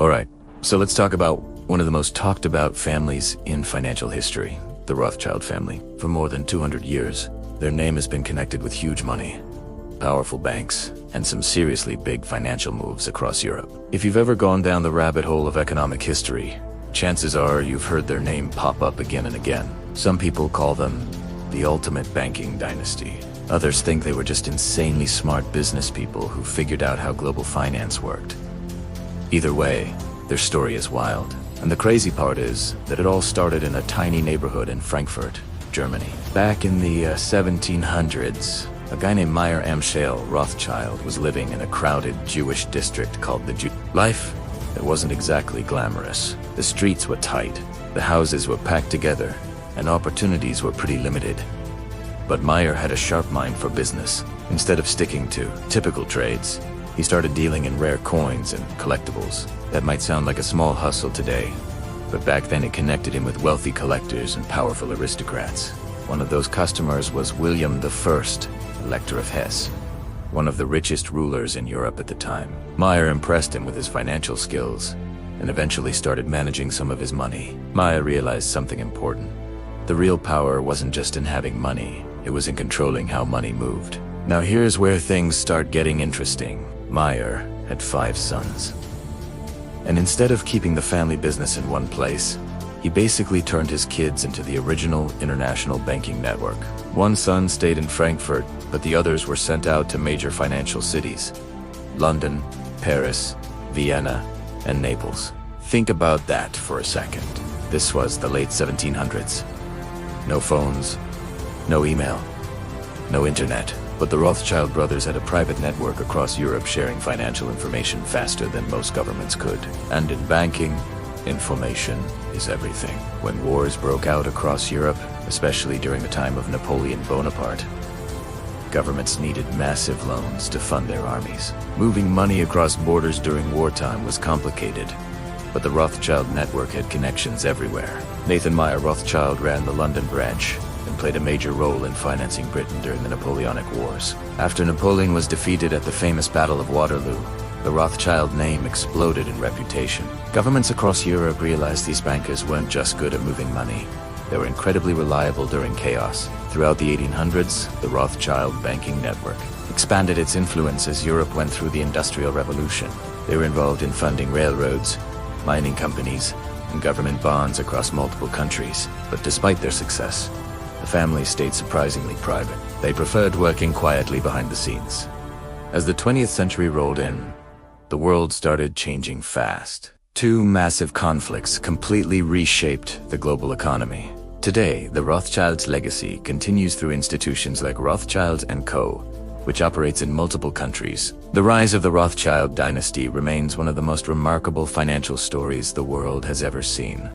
Alright, so let's talk about one of the most talked about families in financial history, the Rothschild family. For more than 200 years, their name has been connected with huge money, powerful banks, and some seriously big financial moves across Europe. If you've ever gone down the rabbit hole of economic history, chances are you've heard their name pop up again and again. Some people call them the ultimate banking dynasty. Others think they were just insanely smart business people who figured out how global finance worked. Either way, their story is wild. And the crazy part is that it all started in a tiny neighborhood in Frankfurt, Germany. Back in the 1700s, a guy named Mayer Amschel Rothschild was living in a crowded Jewish district called the Jew. Life, it wasn't exactly glamorous. The streets were tight, the houses were packed together, and opportunities were pretty limited. But Mayer had a sharp mind for business. Instead of sticking to typical trades, he started dealing in rare coins and collectibles. That might sound like a small hustle today, but back then it connected him with wealthy collectors and powerful aristocrats. One of those customers was William I, Elector of Hesse, one of the richest rulers in Europe at the time. Mayer impressed him with his financial skills and eventually started managing some of his money. Mayer realized something important. The real power wasn't just in having money, it was in controlling how money moved. Now here's where things start getting interesting. Mayer had 5 sons. And instead of keeping the family business in one place, he basically turned his kids into the original international banking network. One son stayed in Frankfurt, but the others were sent out to major financial cities: London, Paris, Vienna, and Naples. Think about that for a second. This was the late 1700s. No phones, no email, no internet. But the Rothschild brothers had a private network across Europe sharing financial information faster than most governments could. And in banking, information is everything. When wars broke out across Europe, especially during the time of Napoleon Bonaparte, governments needed massive loans to fund their armies. Moving money across borders during wartime was complicated, but the Rothschild network had connections everywhere. Nathan Mayer Rothschild ran the London branch and played a major role in financing Britain during the Napoleonic Wars. After Napoleon was defeated at the famous Battle of Waterloo, the Rothschild name exploded in reputation. Governments across Europe realized these bankers weren't just good at moving money. They were incredibly reliable during chaos. Throughout the 1800s, the Rothschild banking network expanded its influence as Europe went through the Industrial Revolution. They were involved in funding railroads, mining companies, and government bonds across multiple countries. But despite their success, the family stayed surprisingly private. They preferred working quietly behind the scenes. As the 20th century rolled in, the world started changing fast. 2 massive conflicts completely reshaped the global economy. Today, the Rothschilds' legacy continues through institutions like Rothschild & Co., which operates in multiple countries. The rise of the Rothschild dynasty remains one of the most remarkable financial stories the world has ever seen.